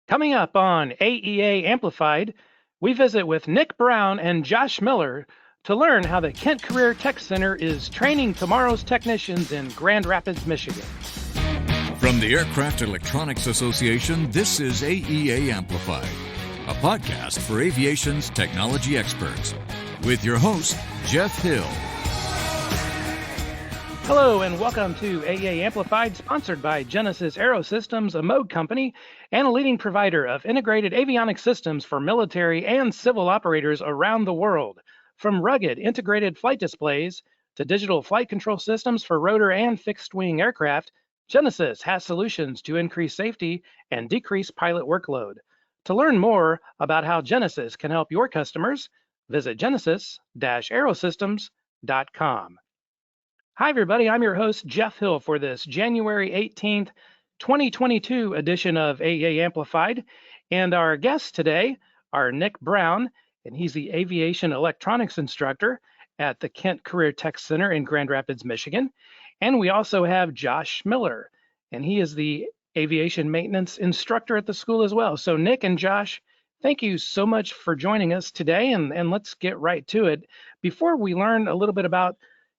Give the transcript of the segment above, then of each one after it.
Coming up on AEA Amplified, we visit with Nick Brown and Josh Miller to learn how the Kent Career Tech Center is training tomorrow's technicians in Grand Rapids, Michigan. From the Aircraft Electronics Association, this is AEA Amplified, a podcast for aviation's technology experts, with your host, Jeff Hill. Hello and welcome to AEA Amplified, sponsored by Genesys Aerosystems, a Moog company and a leading provider of integrated avionics systems for military and civil operators around the world. From rugged integrated flight displays to digital flight control systems for rotor and fixed-wing aircraft, Genesys has solutions to increase safety and decrease pilot workload. To learn more about how Genesys can help your customers, visit genesys-aerosystems.com. Hi, everybody. I'm your host, Jeff Hill, for this January 18th, 2022 edition of AEA Amplified. And our guests today are Nick Brown, and he's the aviation electronics instructor at the Kent Career Tech Center in Grand Rapids, Michigan. And we also have Josh Miller, and he is the aviation maintenance instructor at the school as well. So Nick and Josh, thank you so much for joining us today, and let's get right to it. Before we learn a little bit about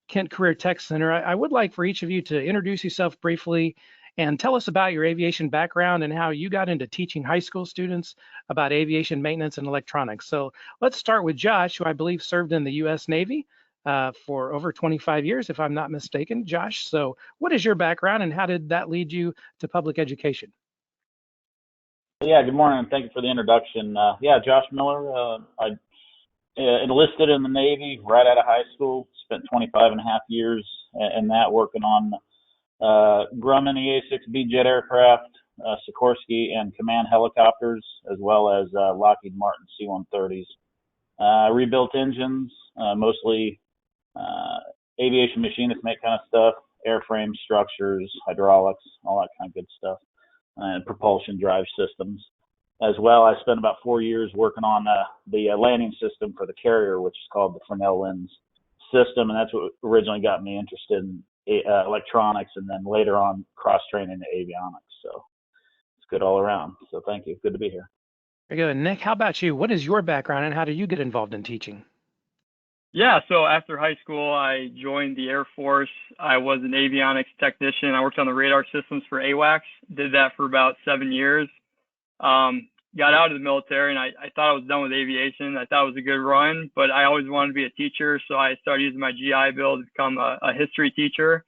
Kent Career Tech Center, I would like for each of you to introduce yourself briefly and tell us about your aviation background and how you got into teaching high school students about aviation maintenance and electronics. So let's start with Josh, who I believe served in the U.S. Navy for over 25 years, if I'm not mistaken. Josh, so what is your background and how did that lead you to public education? Yeah, good morning. Thank you for the introduction. Josh Miller. I enlisted in the Navy right out of high school, spent 25 and a half years in that working on Grumman EA-6B jet aircraft, Sikorsky and Command helicopters, as well as Lockheed Martin C-130s. Rebuilt engines, mostly aviation machinist make kind of stuff, airframe structures, hydraulics, all that kind of good stuff, and propulsion drive systems. As well, I spent about 4 years working on the landing system for the carrier, which is called the Fresnel Lens system, and that's what originally got me interested in electronics, and then later on cross-training to avionics. So it's good all around. So thank you. Good to be here. Very good. Nick, how about you? What is your background and how did you get involved in teaching? Yeah, so after high school, I joined the Air Force. I was an avionics technician. I worked on the radar systems for AWACS, did that for about 7 years. Got out of the military and I thought I was done with aviation. I thought it was a good run, but I always wanted to be a teacher. So I started using my GI Bill to become a history teacher.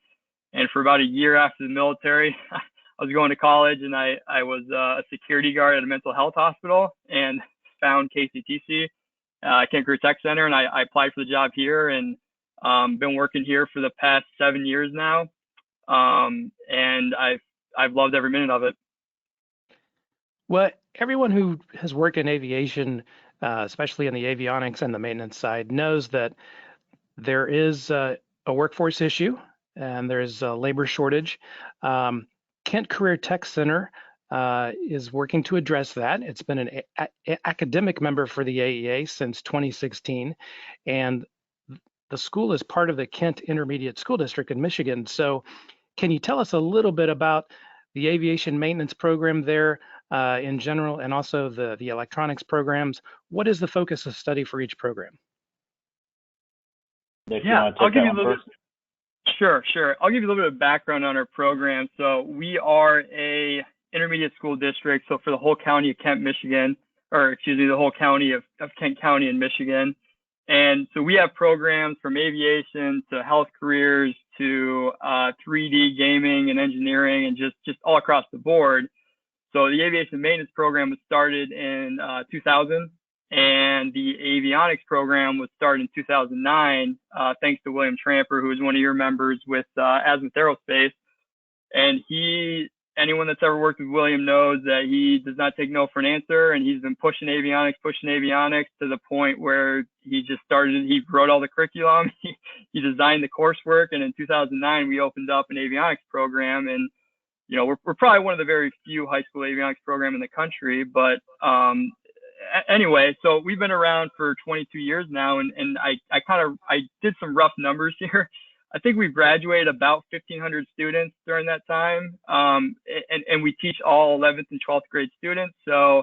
And for about a year after the military, I was going to college and I was a security guard at a mental health hospital and found KCTC, Kent Career Tech Center. And I applied for the job here and been working here for the past 7 years now. And I've loved every minute of it. Well, everyone who has worked in aviation, especially in the avionics and the maintenance side, knows that there is a workforce issue and there's a labor shortage. Kent Career Tech Center is working to address that. It's been an academic member for the AEA since 2016, and the school is part of the Kent Intermediate School District in Michigan. So can you tell us a little bit about the aviation maintenance program there in general, and also the electronics programs? What is the focus of study for each program? Nick, I'll give you a little bit. Sure. I'll give you a little bit of background on our program. So we are a intermediate school district. So for the whole county of Kent, Michigan, the whole county of Kent County in Michigan. And so we have programs from aviation to health careers to 3D gaming and engineering and just all across the board. So the aviation maintenance program was started in 2000, and the avionics program was started in 2009, thanks to William Tramper, who is one of your members with Azimuth Aerospace. And anyone that's ever worked with William knows that he does not take no for an answer, and he's been pushing avionics to the point where he wrote all the curriculum, he designed the coursework, and in 2009 we opened up an avionics program. And you know, we're probably one of the very few high school avionics program in the country, but anyway, so we've been around for 22 years now, and I did some rough numbers here. I think we graduated about 1,500 students during that time, and we teach all 11th and 12th grade students. So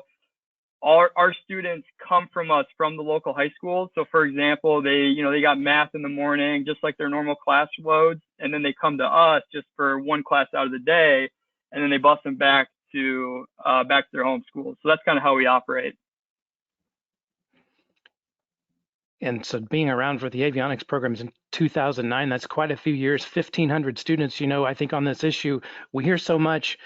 our students come from us from the local high schools. So for example, they got math in the morning, just like their normal class loads. And then they come to us just for one class out of the day. And then they bus them back to their home schools. So that's kind of how we operate. And so being around for the avionics programs in 2009, that's quite a few years, 1,500 students. I think on this issue, we hear so much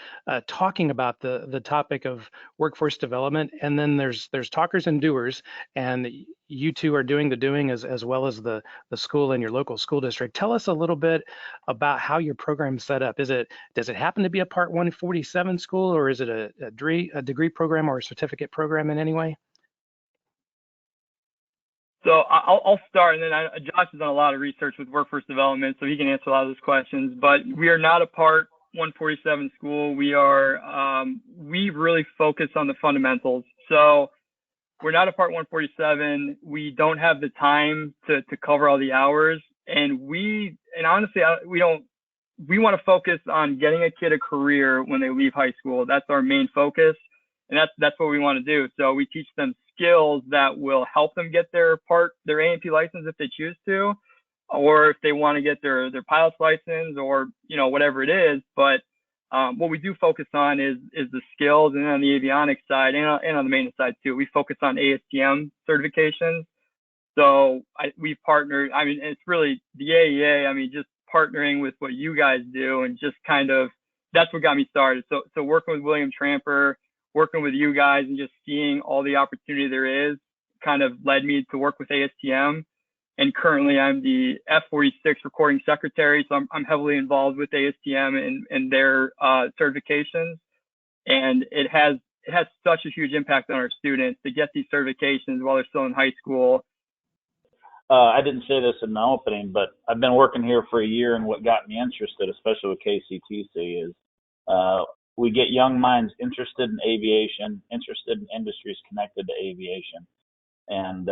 talking about the topic of workforce development, and then there's talkers and doers, and you two are doing the doing as well as the school and your local school district. Tell us a little bit about how your program's set up. Does it happen to be a Part 147 school, or is it a degree program or a certificate program in any way? So I'll start, and then Josh has done a lot of research with workforce development, so he can answer a lot of those questions. But we are not a Part 147 school. We really focus on the fundamentals. So we're not a Part 147. We don't have the time to cover all the hours, and honestly, we want to focus on getting a kid a career when they leave high school. That's our main focus, and that's what we want to do. So we teach them skills that will help them get their A&P license if they choose to, or if they want to get their pilot's license, or whatever it is. But what we do focus on is the skills, and on the avionics side and on the maintenance side too, we focus on ASTM certifications. So we've partnered. I mean, it's really the AEA. I mean, just partnering with what you guys do, and just kind of that's what got me started. So working with William Tramper, working with you guys, and just seeing all the opportunity there is kind of led me to work with ASTM. And currently I'm the F46 recording secretary. So I'm heavily involved with ASTM and their certifications. And it has such a huge impact on our students to get these certifications while they're still in high school. I didn't say this in the opening, but I've been working here for a year, and what got me interested, especially with KCTC, is we get young minds interested in aviation, interested in industries connected to aviation, and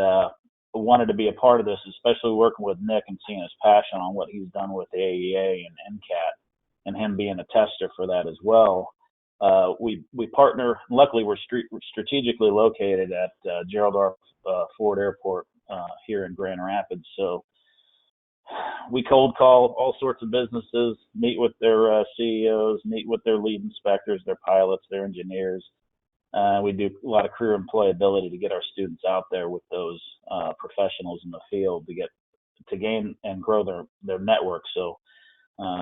wanted to be a part of this, especially working with Nick and seeing his passion on what he's done with the AEA and NCAT, and him being a tester for that as well. We partner. Luckily, we're strategically located at Gerald R. Ford Airport here in Grand Rapids, so we cold call all sorts of businesses, meet with their CEOs, meet with their lead inspectors, their pilots, their engineers. We do a lot of career employability to get our students out there with those professionals in the field to gain and grow their network, so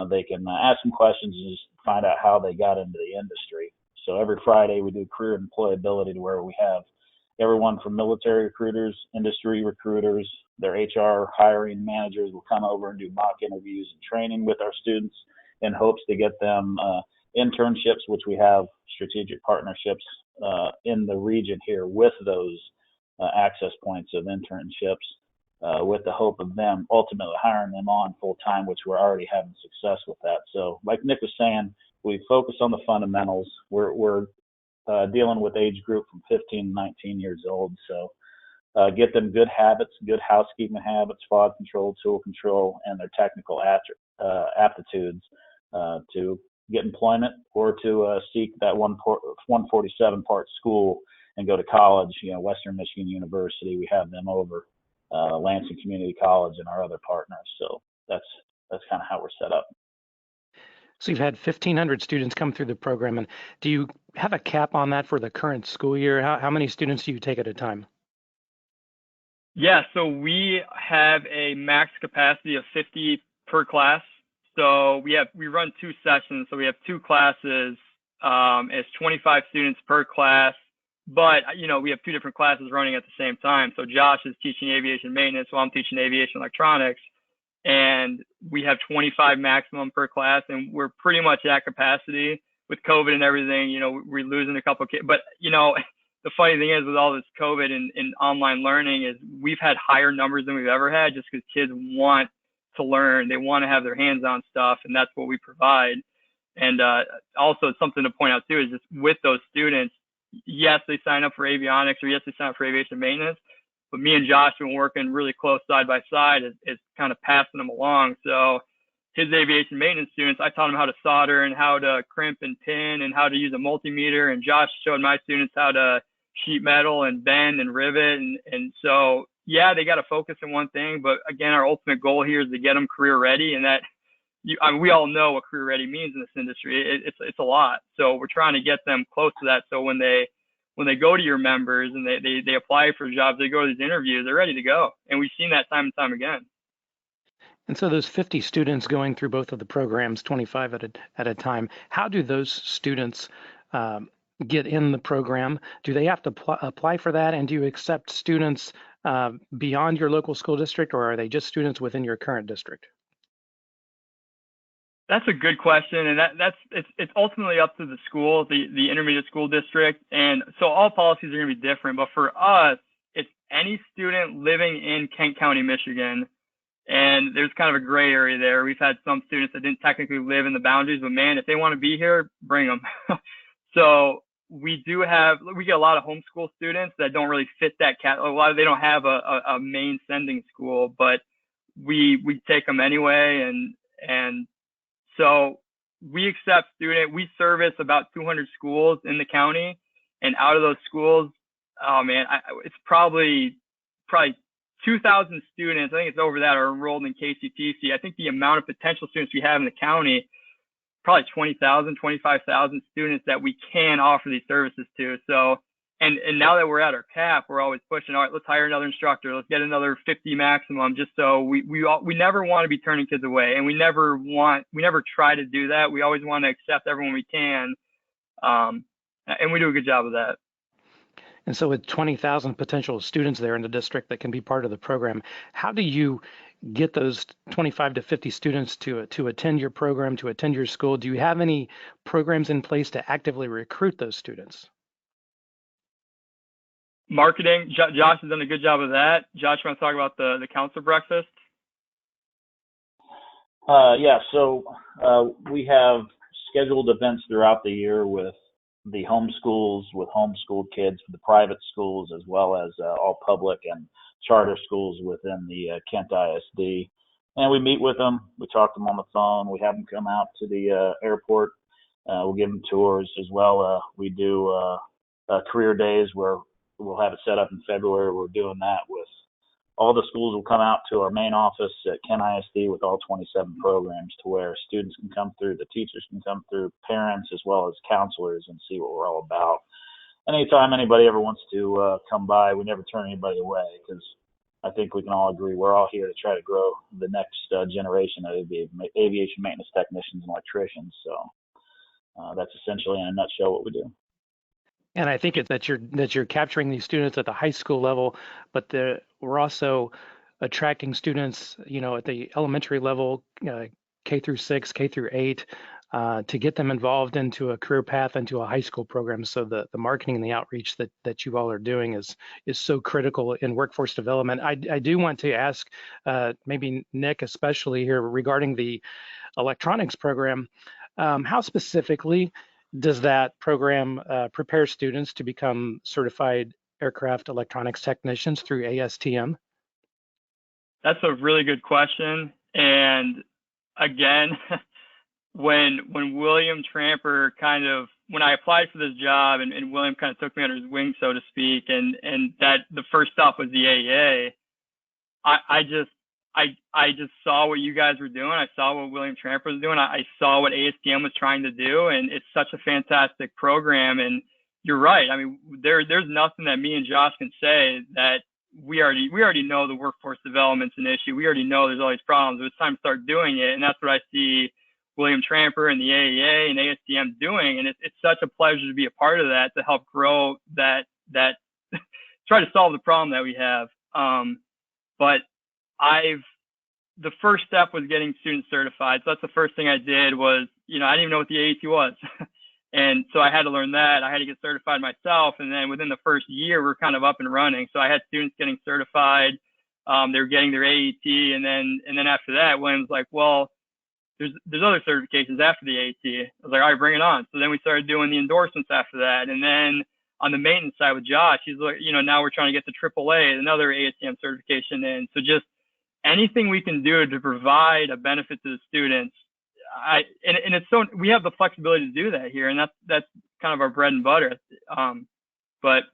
they can ask some questions and just find out how they got into the industry. So every Friday we do career employability, to where we have everyone from military recruiters, industry recruiters, their HR hiring managers will come over and do mock interviews and training with our students in hopes to get them internships, which we have strategic partnerships in the region here with those access points of internships, with the hope of them ultimately hiring them on full time, which we're already having success with that. So like Nick was saying, we focus on the fundamentals. We're dealing with age group from 15 to 19 years old. So get them good habits, good housekeeping habits, FOD control, tool control, and their technical aptitudes to get employment, or to seek that 147 part school and go to college. Western Michigan University, we have them over, Lansing Community College, and our other partners. So that's kind of how we're set up. So you've had 1,500 students come through the program, and do you have a cap on that for the current school year? How many students do you take at a time? Yeah, so we have a max capacity of 50 per class. So we run 2 sessions, so we have 2 classes. It's 25 students per class, but we have 2 different classes running at the same time. So Josh is teaching aviation maintenance while I'm teaching aviation electronics. And we have 25 maximum per class, and we're pretty much at capacity. With COVID and everything, we're losing a couple of kids. But, the funny thing is, with all this COVID and online learning, is we've had higher numbers than we've ever had, just because kids want to learn. They want to have their hands on stuff, and that's what we provide. And also something to point out too is just with those students, yes, they sign up for avionics, or yes, they sign up for aviation maintenance. But me and Josh have been working really close side by side, is kind of passing them along. So his aviation maintenance students, I taught them how to solder and how to crimp and pin and how to use a multimeter. And Josh showed my students how to sheet metal and bend and rivet. And so, yeah, they got to focus on one thing. But again, our ultimate goal here is to get them career ready. And that we all know what career ready means in this industry. It's a lot. So we're trying to get them close to that. So when they go to your members and they apply for jobs, they go to these interviews, they're ready to go. And we've seen that time and time again. And so those 50 students going through both of the programs, 25 at a time, how do those students get in the program? Do they have to apply for that? And do you accept students beyond your local school district, or are they just students within your current district? That's a good question, and it's ultimately up to the school, the intermediate school district, and so all policies are going to be different. But for us, it's any student living in Kent County, Michigan, and there's kind of a gray area there. We've had some students that didn't technically live in the boundaries, but man, if they want to be here, bring them. So we get a lot of homeschool students that don't really fit that they don't have a main sending school, but we take them anyway, and so we service about 200 schools in the county, and out of those schools, oh man, it's probably 2,000 students. I think it's over that are enrolled in KCTC. I think the amount of potential students we have in the county, probably 20,000, 25,000 students that we can offer these services to. So, and now that we're at our cap, we're always pushing, all right, let's hire another instructor. Let's get another 50 maximum, just so we never want to be turning kids away. And we never try to do that. We always want to accept everyone we can. And we do a good job of that. And so with 20,000 potential students there in the district that can be part of the program, how do you get those 25 to 50 students to attend your program, to attend your school? Do you have any programs in place to actively recruit those students? Marketing, Josh has done a good job of that. Josh, you want to talk about the counselor breakfast? So we have scheduled events throughout the year with the homeschools, with homeschooled kids, for the private schools, as well as all public and charter schools within the Kent ISD. And we meet with them. We talk to them on the phone. We have them come out to the airport. We'll give them tours as well. We do career days where we'll have it set up in February. We're doing that with all the schools. Will come out to our main office at Kent ISD with all 27 programs, to where students can come through, the teachers can come through, parents as well as counselors, and see what we're all about. Anytime anybody ever wants to come by, we never turn anybody away, because I think we can all agree we're all here to try to grow the next generation of aviation maintenance technicians and electricians. So that's essentially in a nutshell what we do. And I think it's that you're capturing these students at the high school level, but we're also attracting students, at the elementary level, K through 6, K through 8, to get them involved into a career path, into a high school program. So the marketing and the outreach that you all are doing is so critical in workforce development. I do want to ask, maybe Nick, especially here, regarding the electronics program, how specifically does that program prepare students to become certified aircraft electronics technicians through ASTM? That's a really good question. And again, when William Tramper when I applied for this job, and William kind of took me under his wing, so to speak, and that the first stop was the AEA, I just saw what you guys were doing. I saw what William Tramper was doing. I saw what ASTM was trying to do, and it's such a fantastic program. And you're right. I mean, there's nothing that me and Josh can say that we already know the workforce development's an issue. We already know there's all these problems. It's time to start doing it, and that's what I see William Tramper and the AEA and ASTM doing. And it's such a pleasure to be a part of that, to help grow that try to solve the problem that we have. But the first step was getting students certified. So that's the first thing I did was, I didn't even know what the AET was. And so I had to learn that. I had to get certified myself. And then within the first year, we're kind of up and running. So I had students getting certified. They were getting their AET. And then after that, William's like, well, there's other certifications after the AET. I was like, all right, bring it on. So then we started doing the endorsements after that. And then on the maintenance side with Josh, he's like, now we're trying to get the AAA, another ASTM certification in. So just anything we can do to provide a benefit to the students. We have the flexibility to do that here, and that's kind of our bread and butter. But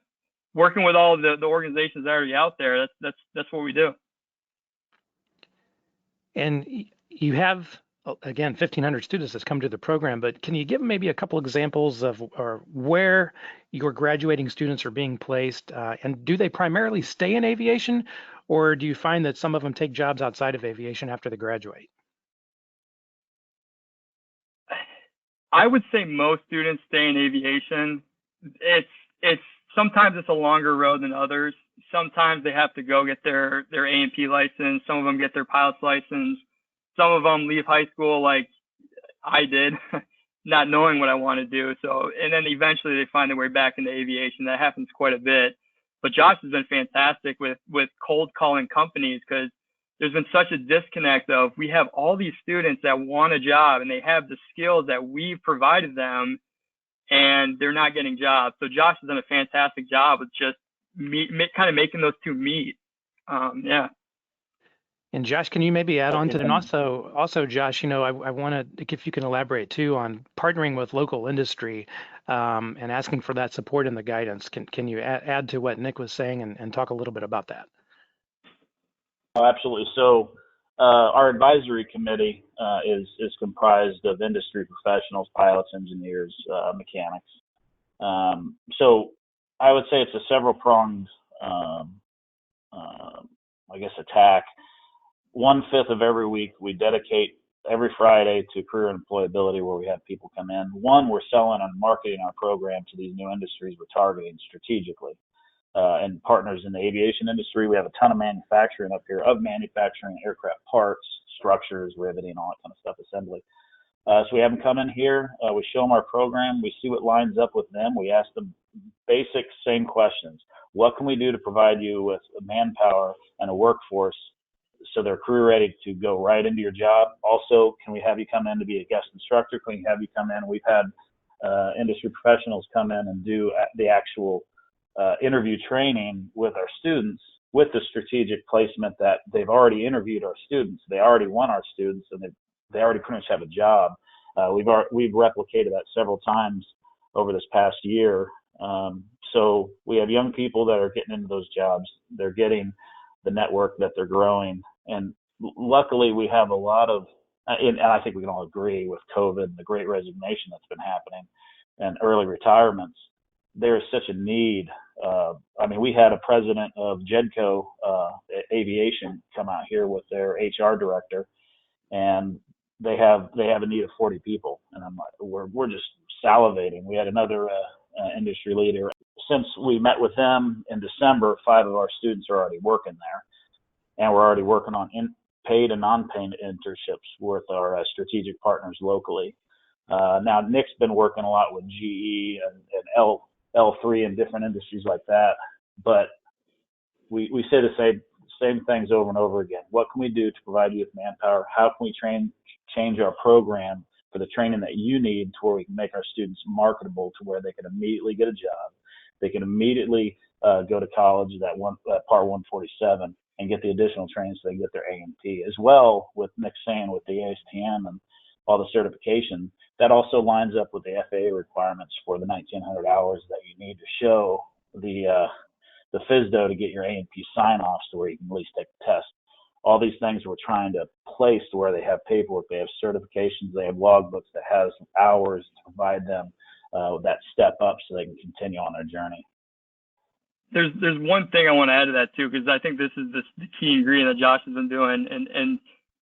working with all the organizations that are already out there, that's what we do. And you have, again, 1,500 students that's come to the program, but can you give maybe a couple examples of or where your graduating students are being placed? And do they primarily stay in aviation, or do you find that some of them take jobs outside of aviation after they graduate? I would say most students stay in aviation. It's sometimes it's a longer road than others. Sometimes they have to go get their A&P license. Some of them get their pilot's license. Some of them leave high school like I did, not knowing what I want to do. So, and then eventually they find their way back into aviation. That happens quite a bit. But Josh has been fantastic with cold calling companies, because there's been such a disconnect of, we have all these students that want a job and they have the skills that we've provided them, and they're not getting jobs. So Josh has done a fantastic job with just kind of making those two meet. Yeah. And Josh, can you maybe add on to that? And also, Josh, I want to, if you can elaborate too on partnering with local industry and asking for that support and the guidance. Can you add to what Nick was saying and talk a little bit about that? Oh, absolutely. So our advisory committee is comprised of industry professionals, pilots, engineers, mechanics. So I would say it's a several-pronged, attack. 1/5 of every week, we dedicate every Friday to career and employability, where we have people come in. One, we're selling and marketing our program to these new industries we're targeting strategically. And partners in the aviation industry. We have a ton of manufacturing up here, of manufacturing aircraft parts, structures, riveting, all that kind of stuff, assembly. So we have them come in here. We show them our program. We see what lines up with them. We ask them basic, same questions. What can we do to provide you with manpower and a workforce so they're career ready to go right into your job? Also, can we have you come in to be a guest instructor? Can we have you come in? We've had industry professionals come in and do the actual interview training with our students, with the strategic placement that they've already interviewed our students. They already want our students, and they already pretty much have a job. We've replicated that several times over this past year. So we have young people that are getting into those jobs. They're getting the network that they're growing. And luckily we have a lot of, and I think we can all agree, with COVID and the great resignation that's been happening and early retirements, there is such a need. We had a president of Jedco Aviation come out here with their HR director, and they have a need of 40 people, and I'm like, we're just salivating. We had another industry leader. Since we met with them in December, 5 of our students are already working there, and we're already working on paid and non-paid internships with our strategic partners locally. Now Nick's been working a lot with GE and L3 and different industries like that, but we say the same things over and over again. What can we do to provide you with manpower? How can we change our program for the training that you need to where we can make our students marketable to where they can immediately get a job, they can immediately go to college, that Part 147, and get the additional training so they get their A&P, as well with Nick saying with the ASTM and all the certification. That also lines up with the FAA requirements for the 1,900 hours that you need to show the FSDO to get your A&P sign-offs to where you can at least take the test. All these things we're trying to place to where they have paperwork, they have certifications, they have logbooks that has hours to provide them that step up so they can continue on their journey. There's one thing I want to add to that too, because I think this is the key ingredient that Josh has been doing, and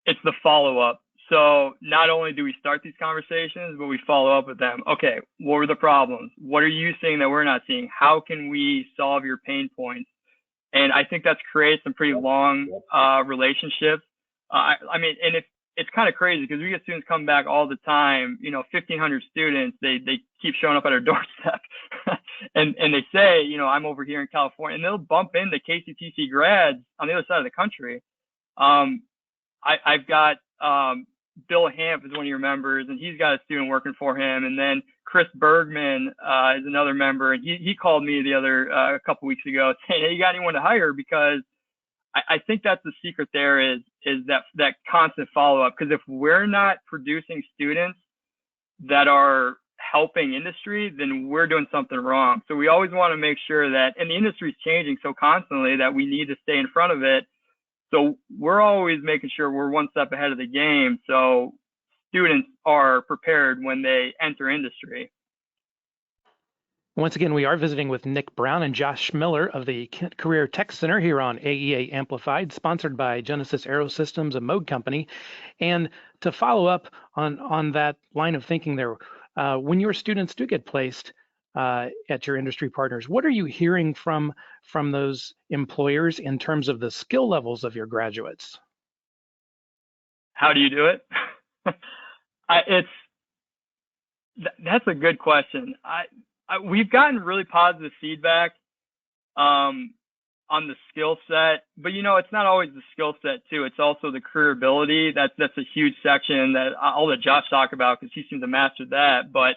it's the follow-up. So not only do we start these conversations, but we follow up with them. Okay, what were the problems? What are you seeing that we're not seeing? How can we solve your pain points? And I think that's created some pretty long relationships. And it's kind of crazy because we get students come back all the time. 1,500 students, they keep showing up at our doorstep, and they say, I'm over here in California, and they'll bump into KCTC grads on the other side of the country. I've got Bill Hamp is one of your members, and he's got a student working for him. And then Chris Bergman is another member, and he called me a couple weeks ago saying, "Hey, you got anyone to hire?" Because I think that's the secret there is that constant follow up. Because if we're not producing students that are helping industry, then we're doing something wrong. So we always want to make sure that, and the industry is changing so constantly that we need to stay in front of it. So we're always making sure we're one step ahead of the game, so students are prepared when they enter industry. Once again, we are visiting with Nick Brown and Josh Miller of the Career Tech Center here on AEA Amplified, sponsored by Genesis Aerosystems, a Moog company. And to follow up on that line of thinking there, when your students do get placed at your industry partners, what are you hearing from those employers in terms of the skill levels of your graduates? How do you do it? That's a good question. We've gotten really positive feedback on the skill set, but it's not always the skill set too. It's also the career ability. That's a huge section that I'll let Josh talk about because he seems to master that. But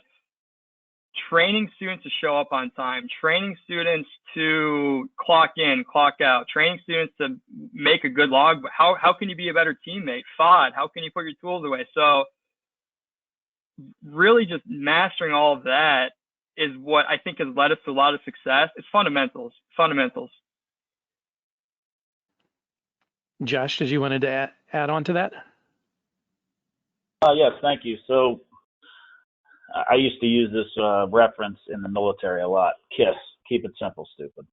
training students to show up on time, training students to clock in, clock out, training students to make a good log. But how can you be a better teammate? FOD, how can you put your tools away? So really just mastering all of that is what I think has led us to a lot of success. It's fundamentals. Josh, did you want to add on to that? Yes, thank you. So I used to use this reference in the military a lot. KISS, keep it simple, stupid.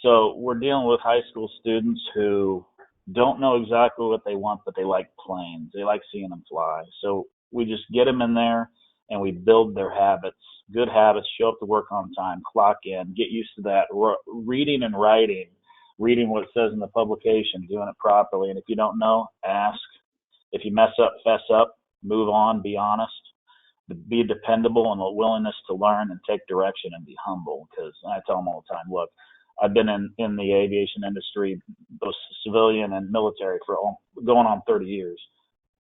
So we're dealing with high school students who don't know exactly what they want, but they like planes. They like seeing them fly. So we just get them in there and we build their habits, good habits, show up to work on time, clock in, get used to that, reading and writing, reading what it says in the publication, doing it properly. And if you don't know, ask. If you mess up, fess up, move on, be honest, be dependable, and a willingness to learn and take direction and be humble. Because I tell them all the time, look, I've been in the aviation industry, both civilian and military, for going on 30 years.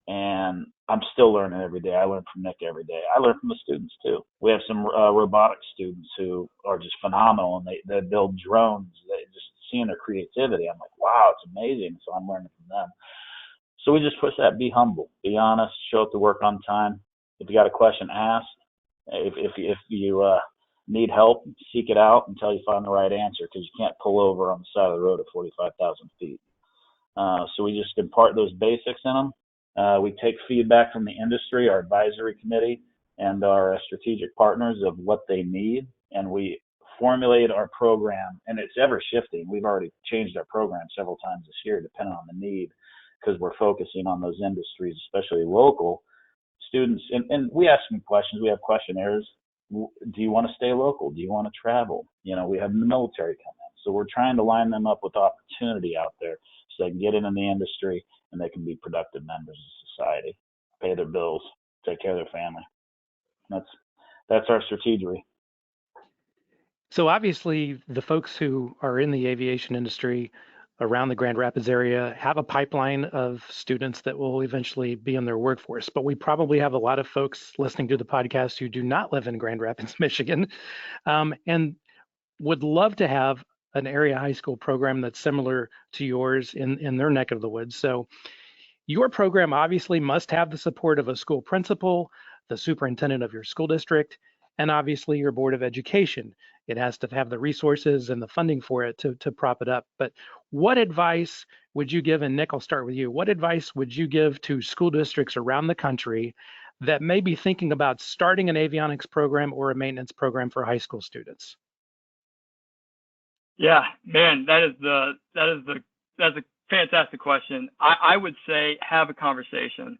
And I'm still learning every day. I learn from Nick every day. I learn from the students too. We have some robotics students who are just phenomenal, and they build drones. They just seeing their creativity. I'm like, wow, it's amazing. So I'm learning from them. So we just push that. Be humble, be honest, show up to work on time. If you got a question, ask. If you need help, seek it out until you find the right answer, because you can't pull over on the side of the road at 45,000 feet. So we just impart those basics in them. We take feedback from the industry, our advisory committee, and our strategic partners of what they need, and we formulate our program, and it's ever shifting. We've already changed our program several times this year depending on the need, because we're focusing on those industries, especially local students. And we ask them questions. We have questionnaires. Do you want to stay local? Do you want to travel? We have the military come in. So we're trying to line them up with opportunity out there so they can get into the industry and they can be productive members of society, pay their bills, take care of their family. That's our strategy. So obviously the folks who are in the aviation industry around the Grand Rapids area have a pipeline of students that will eventually be in their workforce, but we probably have a lot of folks listening to the podcast who do not live in Grand Rapids, Michigan, and would love to have an area high school program that's similar to yours in their neck of the woods. So your program obviously must have the support of a school principal, the superintendent of your school district, and obviously your Board of Education. It has to have the resources and the funding for it to prop it up. But what advice would you give, and Nick, I'll start with you, what advice would you give to school districts around the country that may be thinking about starting an avionics program or a maintenance program for high school students? Yeah, man, that's a fantastic question. I would say have a conversation.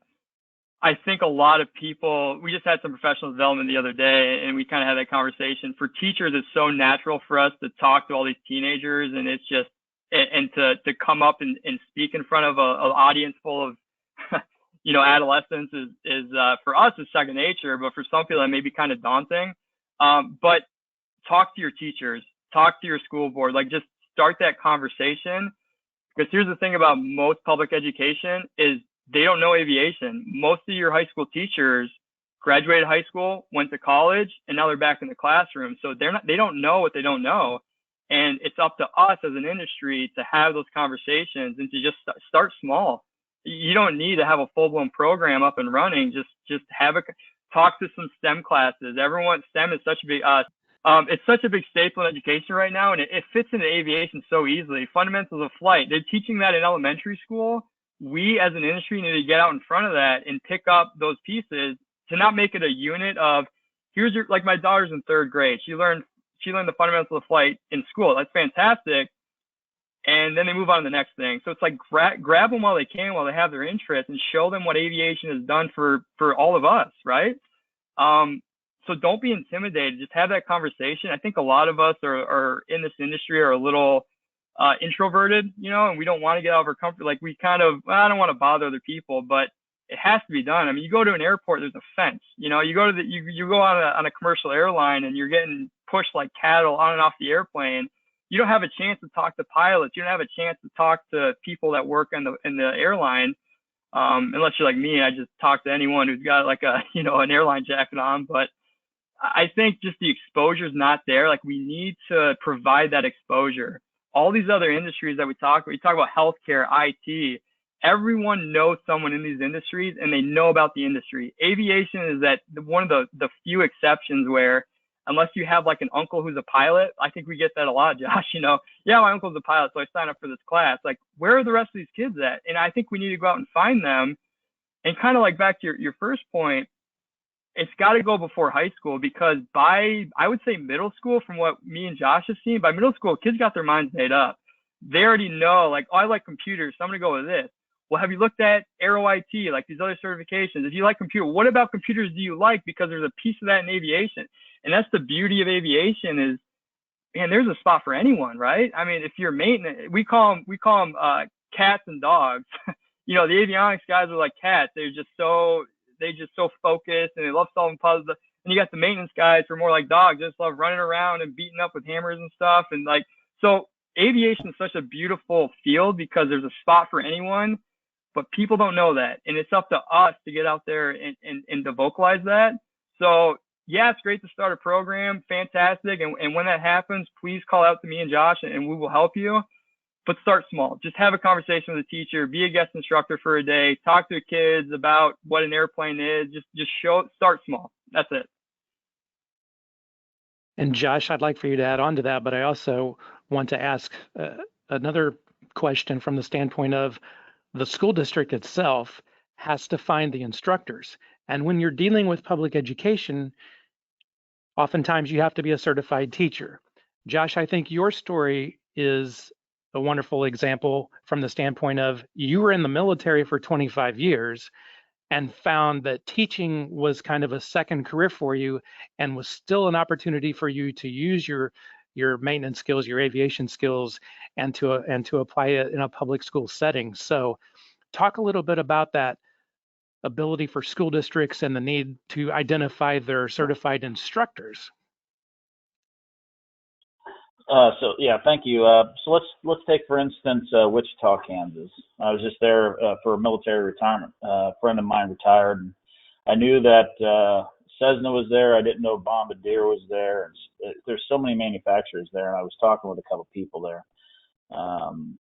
I think a lot of people, we just had some professional development the other day, and we kind of had that conversation. For teachers, it's so natural for us to talk to all these teenagers, and it's just, and to come up and speak in front of an audience full of, adolescents is for us is second nature, but for some people that may be kind of daunting. But talk to your teachers, talk to your school board, just start that conversation. Because here's the thing about most public education is they don't know aviation. Most of your high school teachers graduated high school, went to college, and now they're back in the classroom. So they don't know what they don't know. And it's up to us as an industry to have those conversations and to just start small. You don't need to have a full-blown program up and running. Just talk to some STEM classes. STEM is such a big, it's such a big staple in education right now, and it fits into aviation so easily. Fundamentals of flight, they're teaching that in elementary school. We as an industry need to get out in front of that and pick up those pieces to not make it a unit of, here's your, like my daughter's in 3rd grade. She learned the fundamentals of flight in school. That's fantastic. And then they move on to the next thing. So it's like grab them while they can, while they have their interest, and show them what aviation has done for all of us, right? So don't be intimidated. Just have that conversation. I think a lot of us are in this industry are a little introverted, and we don't want to get out of our comfort. Like we I don't want to bother other people, but it has to be done. I mean, you go to an airport, there's a fence. You go to you go on a commercial airline, and you're getting pushed like cattle on and off the airplane. You don't have a chance to talk to pilots. You don't have a chance to talk to people that work in the airline, unless you're like me. I just talk to anyone who's got like an airline jacket on. But I think just the exposure is not there. Like we need to provide that exposure. All these other industries that we talk about healthcare, IT, everyone knows someone in these industries and they know about the industry. Aviation is that one of the few exceptions where, unless you have like an uncle who's a pilot, I think we get that a lot, Josh, yeah, my uncle's a pilot, so I signed up for this class. Like, where are the rest of these kids at? And I think we need to go out and find them. And kind of like back to your first point, it's got to go before high school, because I would say middle school, from what me and Josh have seen, by middle school, kids got their minds made up. They already know, like, oh, I like computers, so I'm going to go with this. Well, have you looked at Aero IT, like these other certifications? If you like computer, what about computers do you like? Because there's a piece of that in aviation. And that's the beauty of aviation is, man, there's a spot for anyone, right? I mean, if you're maintenance, we call them cats and dogs. The avionics guys are like cats. They're just so focused, and they love solving puzzles. And you got the maintenance guys who are more like dogs. They just love running around and beating up with hammers and stuff. And like, so aviation is such a beautiful field because there's a spot for anyone, but people don't know that. And it's up to us to get out there and to vocalize that. So yeah, it's great to start a program. Fantastic. And when that happens, please call out to me and Josh, and we will help you. But start small. Just have a conversation with a teacher, be a guest instructor for a day, talk to the kids about what an airplane is. Just start small. That's it. And Josh, I'd like for you to add on to that, but I also want to ask another question from the standpoint of the school district itself has to find the instructors. And when you're dealing with public education, oftentimes you have to be a certified teacher. Josh, I think your story is a wonderful example from the standpoint of you were in the military for 25 years and found that teaching was kind of a second career for you and was still an opportunity for you to use your maintenance skills, your aviation skills, and to apply it in a public school setting. So talk a little bit about that ability for school districts and the need to identify their certified instructors. So yeah, thank you. So let's take for instance Wichita, Kansas. I was just there for a military retirement. A friend of mine retired, and I knew that Cessna was there. I didn't know Bombardier was there. And there's so many manufacturers there, and I was talking with a couple people there,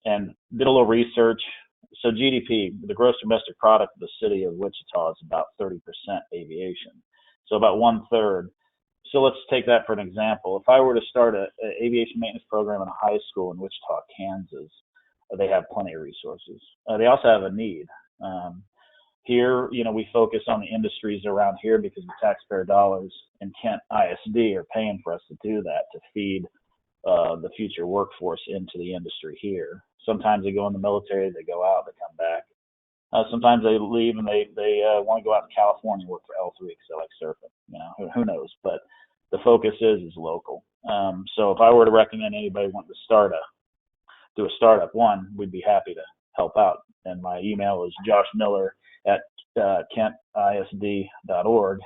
and did a little research. So GDP, the gross domestic product of the city of Wichita, is about 30% aviation. So about 1/3. So let's take that for an example. If I were to start an aviation maintenance program in a high school in Wichita, Kansas, they have plenty of resources. They also have a need. Here, we focus on the industries around here because the taxpayer dollars in Kent ISD are paying for us to do that, to feed the future workforce into the industry here. Sometimes they go in the military, they go out, they come back. Sometimes they leave and they want to go out to California and work for L3 because they like surfing. Who knows? But the focus is local. So if I were to recommend anybody wanting to do a startup, we'd be happy to help out. And my email is joshmiller@kentisd.org.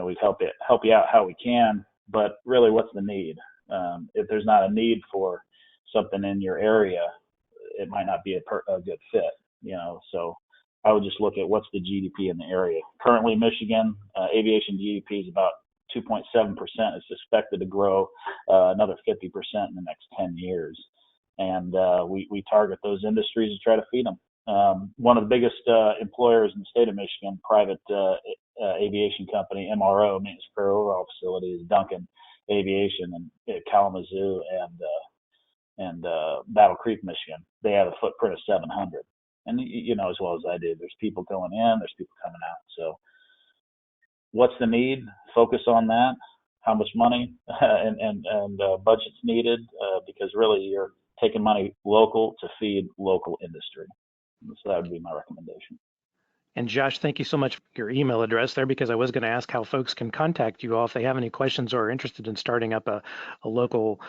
We'd help you out how we can. But really, what's the need? If there's not a need for something in your area, it might not be a good fit, so I would just look at what's the GDP in the area. Currently, Michigan aviation GDP is about 2.7%. It's expected to grow another 50% in the next 10 years. And we target those industries to try to feed them. One of the biggest employers in the state of Michigan, private aviation company, MRO, Maintenance Repair Overhaul Facility, is Duncan Aviation in Kalamazoo and Battle Creek, Michigan. They have a footprint of 700. And you know as well as I do, there's people going in, there's people coming out. So what's the need? Focus on that. How much money and budget's needed, because really you're taking money local to feed local industry. So that would be my recommendation. And Josh, thank you so much for your email address there, because I was going to ask how folks can contact you all if they have any questions or are interested in starting up a local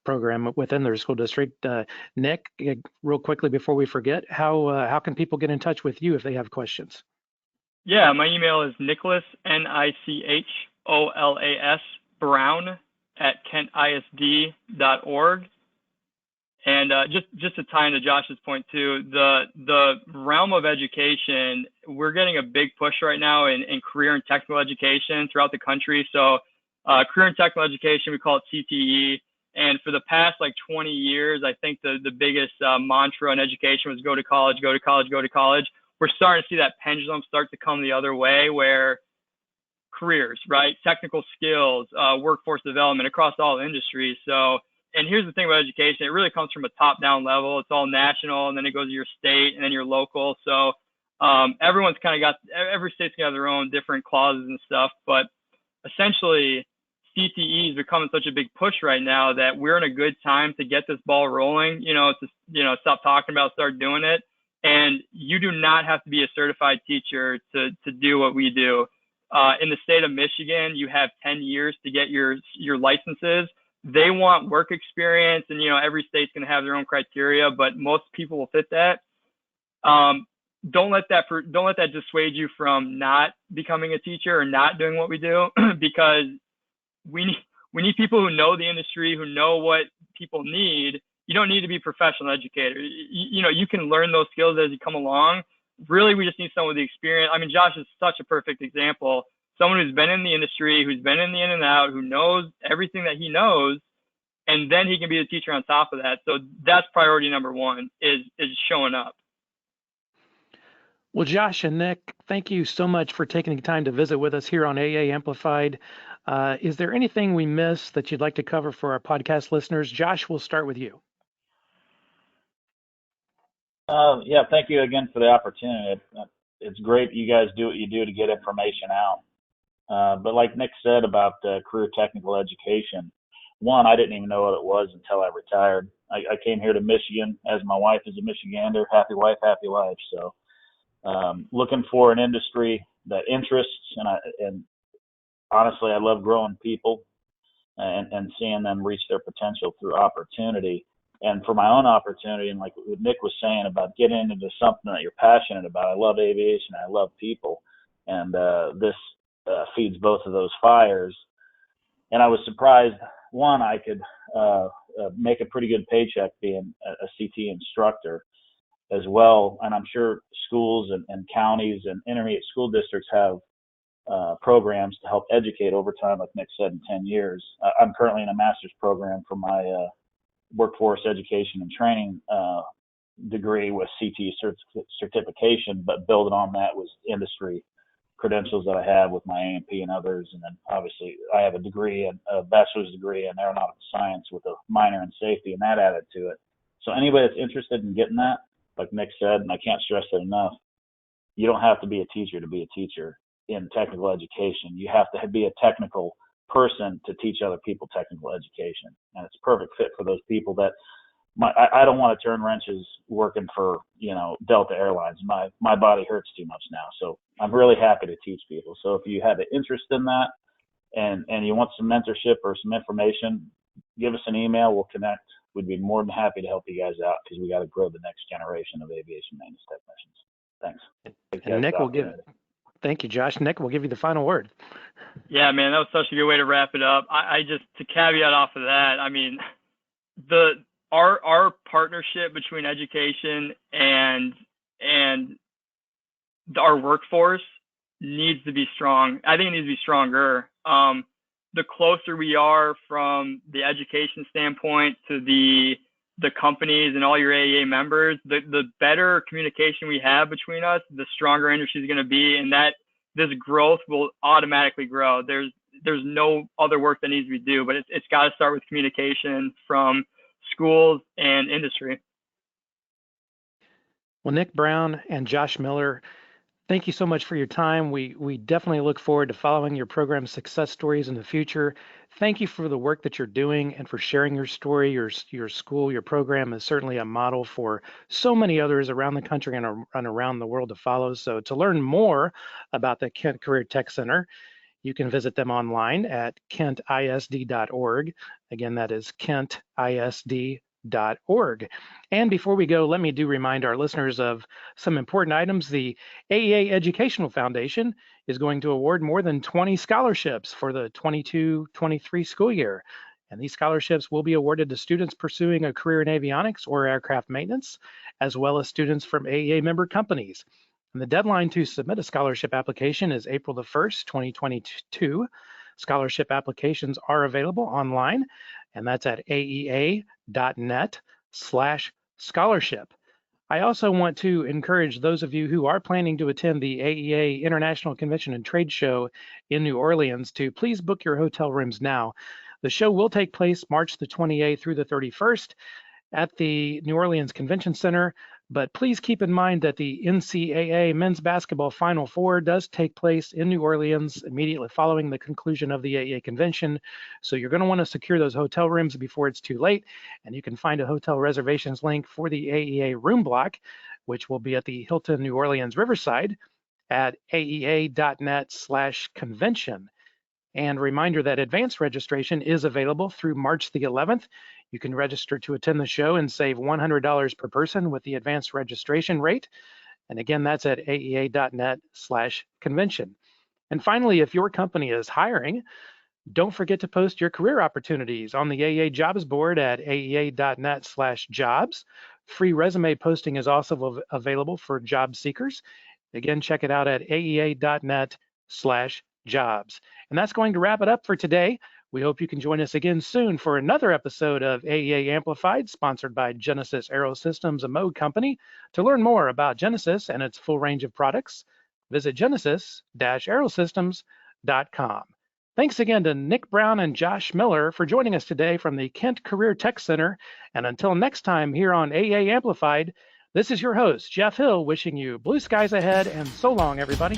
program within their school district. Nick, real quickly before we forget, how can people get in touch with you if they have questions? Yeah, my email is Nicholas, NICHOLAS, Brown @kentisd.org. And just to tie into Josh's point too, the realm of education, we're getting a big push right now in career and technical education throughout the country. So career and technical education, we call it CTE. And for the past like 20 years, I think the biggest mantra in education was go to college, go to college, go to college. We're starting to see that pendulum start to come the other way, where careers, right? Technical skills, workforce development across all industries. So, and here's the thing about education, it really comes from a top-down level. It's all national, and then it goes to your state, and then your local. So everyone's kind of got, every state's got their own different clauses and stuff. But essentially, CTE is becoming such a big push right now that we're in a good time to get this ball rolling, stop talking about, start doing it. And you do not have to be a certified teacher to do what we do. In the state of Michigan, you have 10 years to get your licenses. They want work experience, and every state's going to have their own criteria, but most people will fit that. Don't let that dissuade you from not becoming a teacher or not doing what we do, because we need people who know the industry, who know what people need. You don't need to be a professional educator. You can learn those skills as you come along. Really, we just need someone with the experience. I mean, Josh is such a perfect example. Someone who's been in the industry, who's been in the in and out, who knows everything that he knows, and then he can be a teacher on top of that. So that's priority number one, is showing up. Well, Josh and Nick, thank you so much for taking the time to visit with us here on AA Amplified. Is there anything we missed that you'd like to cover for our podcast listeners? Josh, we'll start with you. Yeah, thank you again for the opportunity. It's great you guys do what you do to get information out. But like Nick said about career technical education, one, I didn't even know what it was until I retired. I came here to Michigan as my wife is a Michigander. Happy wife, happy life. So looking for an industry that interests, and honestly, I love growing people and seeing them reach their potential through opportunity. And for my own opportunity, and like what Nick was saying about getting into something that you're passionate about, I love aviation, I love people, and this feeds both of those fires. And I was surprised, one, I could make a pretty good paycheck being a CT instructor as well. And I'm sure schools and counties and intermediate school districts have programs to help educate over time, like Nick said, in 10 years. I'm currently in a master's program for my workforce education and training degree with CT certification, but building on that was industry credentials that I have with my A&P and others. And then obviously I have a bachelor's degree in aeronautical science with a minor in safety, and that added to it. So anybody that's interested in getting that, like Nick said, and I can't stress it enough, you don't have to be a teacher to be a teacher in technical education. You have to be a technical person to teach other people technical education, and it's a perfect fit for those people that I don't want to turn wrenches working for Delta Airlines. My body hurts too much now, so I'm really happy to teach people. So if you have an interest in that and you want some mentorship or some information, give us an email. We'll connect. We'd be more than happy to help you guys out, because we got to grow the next generation of aviation maintenance technicians. Thanks. And Nick will Thank you, Josh. Nick, we'll give you the final word. Yeah, man, that was such a good way to wrap it up. I just, to caveat off of that, I mean, our partnership between education and our workforce needs to be strong. I think it needs to be stronger. The closer we are from the education standpoint to the the companies and all your AEA members, the better communication we have between us, the stronger our industry is going to be, and that this growth will automatically grow. There's no other work that needs to be done, but it's got to start with communication from schools and industry. Well, Nick Brown and Josh Miller, thank you so much for your time. We definitely look forward to following your program's success stories in the future. Thank you for the work that you're doing and for sharing your story. Your school, your program is certainly a model for so many others around the country and around the world to follow. So to learn more about the Kent Career Tech Center, you can visit them online at kentisd.org. Again, that is kentisd.org. And before we go, let me remind our listeners of some important items. The AEA Educational Foundation is going to award more than 20 scholarships for the 22-23 school year. And these scholarships will be awarded to students pursuing a career in avionics or aircraft maintenance, as well as students from AEA member companies. And the deadline to submit a scholarship application is April the 1st, 2022. Scholarship applications are available online, and that's at aea.net/scholarship. I also want to encourage those of you who are planning to attend the AEA International Convention and Trade Show in New Orleans to please book your hotel rooms now. The show will take place March the 28th through the 31st at the New Orleans Convention Center. But please keep in mind that the NCAA Men's Basketball Final Four does take place in New Orleans immediately following the conclusion of the AEA convention. So you're going to want to secure those hotel rooms before it's too late. And you can find a hotel reservations link for the AEA room block, which will be at the Hilton New Orleans Riverside at aea.net/convention. And a reminder that advanced registration is available through March the 11th. You can register to attend the show and save $100 per person with the advanced registration rate. And again, that's at aea.net/convention. And finally, if your company is hiring, don't forget to post your career opportunities on the AEA jobs board at aea.net/jobs. Free resume posting is also available for job seekers. Again, check it out at aea.net/jobs. And that's going to wrap it up for today. We hope you can join us again soon for another episode of AEA Amplified, sponsored by Genesis Aerosystems, a Moog company. To learn more about Genesis and its full range of products, visit genesis-aerosystems.com. Thanks again to Nick Brown and Josh Miller for joining us today from the Kent Career Tech Center. And until next time here on AEA Amplified, this is your host, Jeff Hill, wishing you blue skies ahead and so long, everybody.